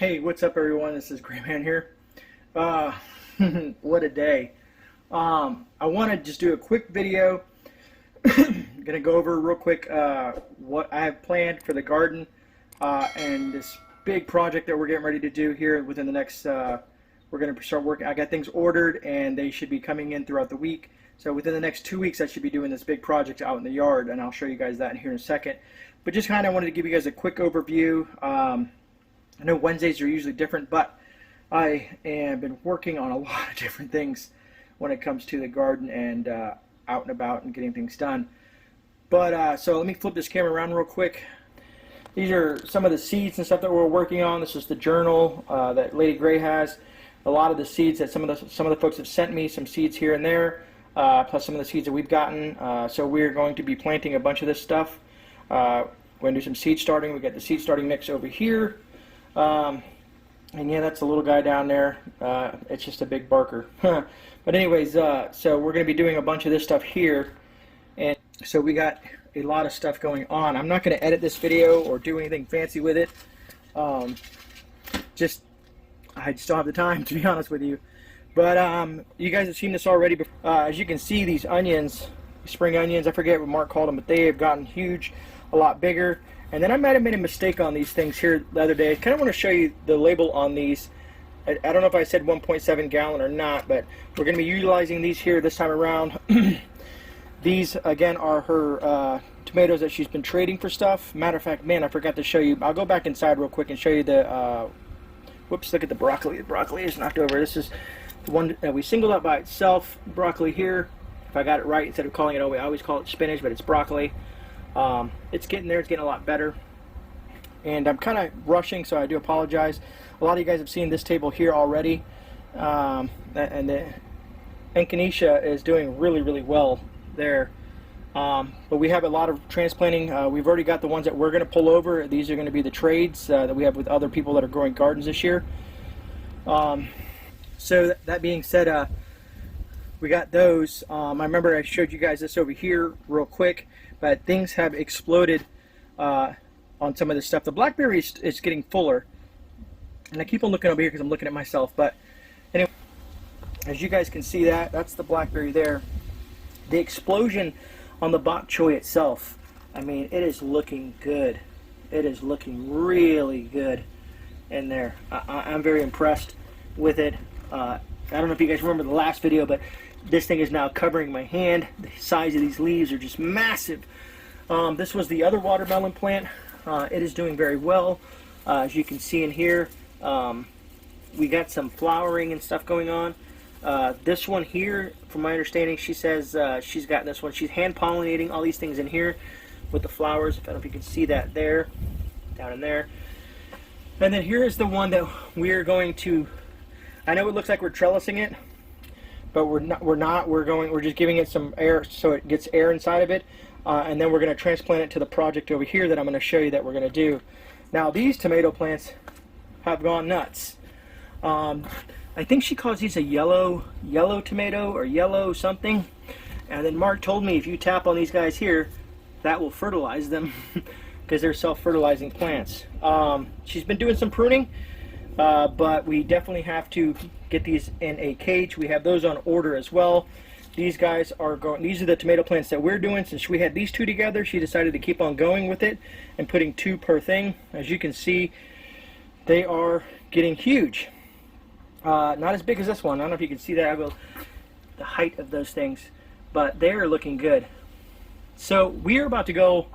Hey, what's up everyone? This is GreyMan here. What a day. I want to just do a quick video. Gonna go over real quick what I have planned for the garden and this big project that we're getting ready to do here within the next, we're gonna start working. I got things ordered and they should be coming in throughout the week. So within the next 2 weeks I should be doing this big project out in the yard, and I'll show you guys that in here in a second. But just kind of wanted to give you guys a quick overview. I know Wednesdays are usually different, but I have been working on a lot of different things when it comes to the garden and out and about and getting things done. But so let me flip this camera around real quick. These are some of the seeds and stuff that we're working on. This is the journal that Lady Grey has. A lot of the seeds that some of the folks have sent me, some seeds here and there, plus some of the seeds that we've gotten. So we're going to be planting a bunch of this stuff. We're going to do some seed starting. We got the seed starting mix over here. And yeah, that's a little guy down there. It's just a big barker. But anyways, so we're going to be doing a bunch of this stuff here. And so we got a lot of stuff going on. I'm not going to edit this video or do anything fancy with it. I just don't have the time, to be honest with you. But you guys have seen this already. As you can see, these onions, spring onions, I forget what Mark called them, but they have gotten huge, a lot bigger. And then I might have made a mistake on these things here the other day. I kind of want to show you the label on these. I don't know if I said 1.7 gallon or not, but we're going to be utilizing these here this time around. These, again, are her tomatoes that she's been trading for stuff. Matter of fact, man, I forgot to show you. I'll go back inside real quick and show you the, whoops, look at the broccoli. The broccoli is knocked over. This is the one that we singled out by itself. Broccoli here. If I got it right, instead of calling it, I always call it spinach, but it's broccoli. It's getting there, it's getting a lot better, and I'm kind of rushing, so I do apologize. A lot of you guys have seen this table here already, and the echinacea is doing really well there, but we have a lot of transplanting. We've already got the ones that we're going to pull over. These are going to be the trades that we have with other people that are growing gardens this year. So that being said, we got those. I remember I showed you guys this over here real quick, but things have exploded on some of this stuff. The blackberry is getting fuller, and I keep on looking over here because I'm looking at myself. But anyway, as you guys can see, that's the blackberry there. The explosion on the bok choy itself, I mean, it is looking good. It is looking really good in there. I'm very impressed with it. I don't know if you guys remember the last video, but this thing is now covering my hand. The size of these leaves are just massive. This was the other watermelon plant. It is doing very well. As you can see in here, we got some flowering and stuff going on. This one here, from my understanding, she says she's got this one. She's hand pollinating all these things in here with the flowers. I don't know if you can see that there, down in there. And then here is the one that we're going to, I know it looks like we're trellising it, but we're not. We're just giving it some air so it gets air inside of it, and then we're going to transplant it to the project over here that I'm going to show you that we're going to do. Now these tomato plants have gone nuts. I think she calls these a yellow tomato or yellow something, and then Mark told me if you tap on these guys here, that will fertilize them because they're self-fertilizing plants. She's been doing some pruning, but we definitely have to get these in a cage. We have those on order as well. These guys are going, these are the tomato plants that we're doing. Since we had these two together, she decided to keep on going with it and putting two per thing. As you can see, they are getting huge. Not as big as this one. I don't know if you can see that, the height of those things, but they are looking good. So we are about to go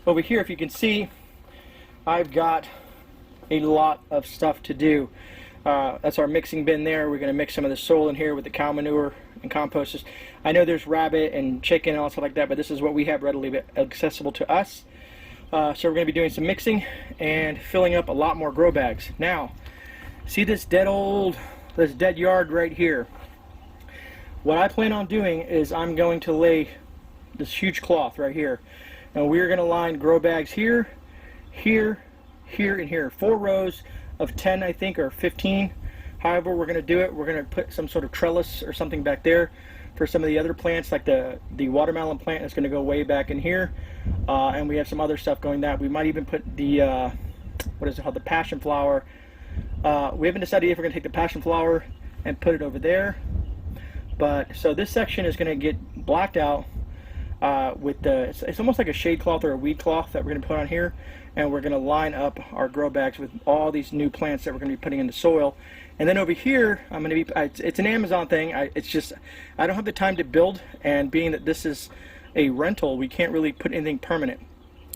over here. If you can see, I've got a lot of stuff to do. That's our mixing bin there. We're going to mix some of the soil in here with the cow manure and compost. I know there's rabbit and chicken and all stuff like that, but this is what we have readily accessible to us. So we're going to be doing some mixing and filling up a lot more grow bags. Now, see this dead yard right here? What I plan on doing is I'm going to lay this huge cloth right here, and we're going to line grow bags here, here, here, and here. 4 rows of 10, I think, or 15. However we're going to do it, we're going to put some sort of trellis or something back there for some of the other plants, like the watermelon plant is going to go way back in here, and we have some other stuff going that. We might even put the what is it called, the passion flower We haven't decided if we're going to take the passion flower and put it over there. But so this section is going to get blacked out with the, it's almost like a shade cloth or a weed cloth that we're going to put on here, and we're going to line up our grow bags with all these new plants that we're going to be putting in the soil. And then over here, I'm going to be, it's an Amazon thing. It's just, I don't have the time to build, and being that this is a rental, we can't really put anything permanent.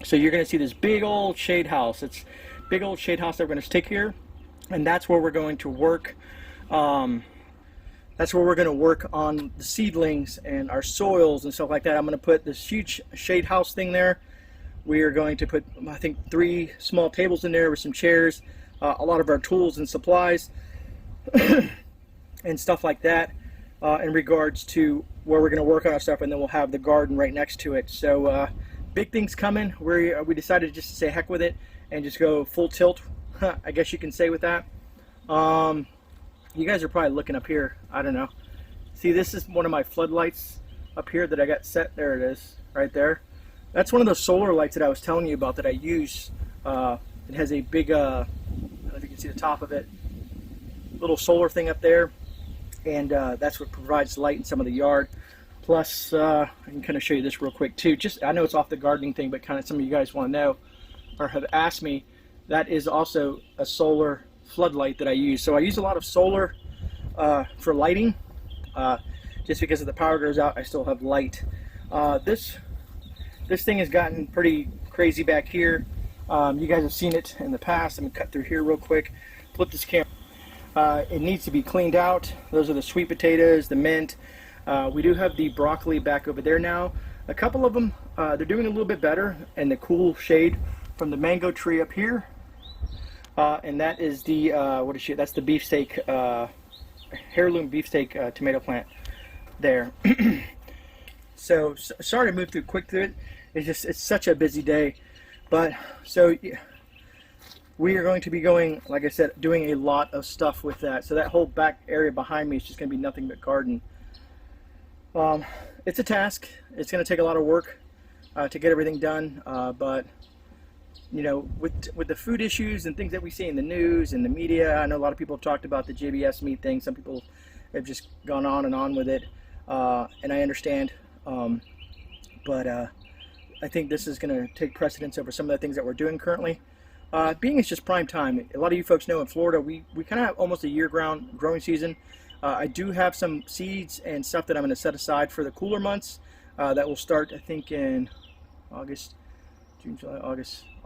So you're going to see this big old shade house. It's big old shade house that we're going to stick here, and that's where we're going to work. That's where we're going to work on the seedlings and our soils and stuff like that. I'm going to put this huge shade house thing there. We are going to put, I think, 3 small tables in there with some chairs, a lot of our tools and supplies and stuff like that in regards to where we're going to work on our stuff, and then we'll have the garden right next to it. So big things coming. We decided just to say heck with it and just go full tilt, I guess you can say, with that. You guys are probably looking up here. I don't know. See, this is one of my floodlights up here that I got set. There it is, right there. That's one of those solar lights that I was telling you about that I use. It has a big, I don't know if you can see the top of it, little solar thing up there, and that's what provides light in some of the yard. Plus, I can kind of show you this real quick too. Just, I know it's off the gardening thing, but kind of some of you guys want to know or have asked me, that is also a solar floodlight that I use. So I use a lot of solar for lighting. Just because if the power goes out, I still have light. This thing has gotten pretty crazy back here. You guys have seen it in the past. I'm gonna cut through here real quick, flip this camera. It needs to be cleaned out. Those are the sweet potatoes, the mint. We do have the broccoli back over there now. A couple of them, they're doing a little bit better in the cool shade from the mango tree up here. And that is the, what is she? That's the beefsteak, heirloom beefsteak tomato plant there. So sorry to move through quick through it. It's such a busy day. But so we are going to be going, like I said, doing a lot of stuff with that. So that whole back area behind me is just going to be nothing but garden. It's a task. It's going to take a lot of work to get everything done. But you know, with the food issues and things that we see in the news and the media, I know a lot of people have talked about the JBS meat thing. Some people have just gone on with it, and I understand. But I think this is going to take precedence over some of the things that we're doing currently. Being it's just prime time. A lot of you folks know in Florida, we kind of have almost a year-round growing season. I do have some seeds and stuff that I'm going to set aside for the cooler months. That will start, I think, in August, June, July,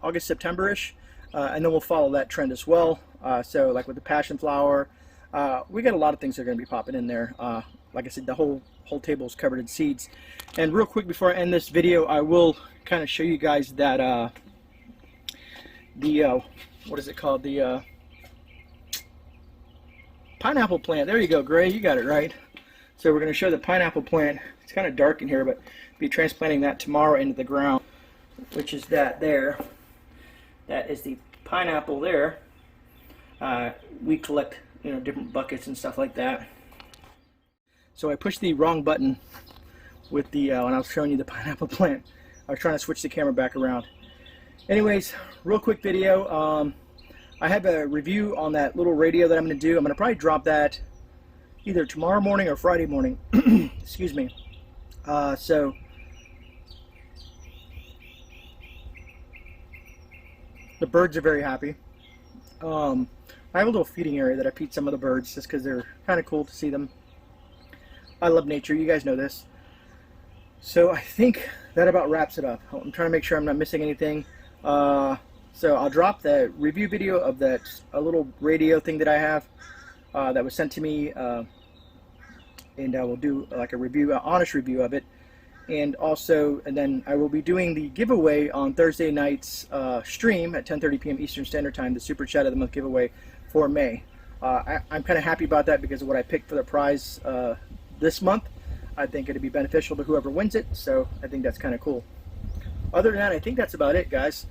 August, September-ish, and then we'll follow that trend as well. So like with the passion flower, we got a lot of things that are going to be popping in there. Like I said, the whole table is covered in seeds. And real quick before I end this video, I will kind of show you guys that what is it called, the pineapple plant. There you go, Gray, you got it right. So we're going to show the pineapple plant. It's kind of dark in here, but be transplanting that tomorrow into the ground, which is that there. That is the pineapple there. We collect, you know, different buckets and stuff like that. So I pushed the wrong button with the when I was showing you the pineapple plant. I was trying to switch the camera back around. Anyways, real quick video. I have a review on that little radio that I'm going to do. I'm going to probably drop that either tomorrow morning or Friday morning. Excuse me. So the birds are very happy. I have a little feeding area that I feed some of the birds just because they're kind of cool to see them. I love nature, you guys know this. So I think that about wraps it up. I'm trying to make sure I'm not missing anything. So I'll drop the review video of that a little radio thing that I have that was sent to me, and I will do like a review, an honest review of it. And then I will be doing the giveaway on Thursday night's stream at 10:30 p.m. Eastern Standard Time, the Super Chat of the Month giveaway for May. I'm kind of happy about that because of what I picked for the prize this month. I think it'd be beneficial to whoever wins it, so I think that's kind of cool. Other than that, I think that's about it, guys.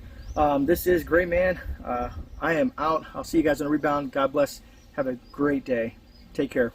This is GreyMan. I am out. I'll see you guys on a rebound. God bless. Have a great day. Take care.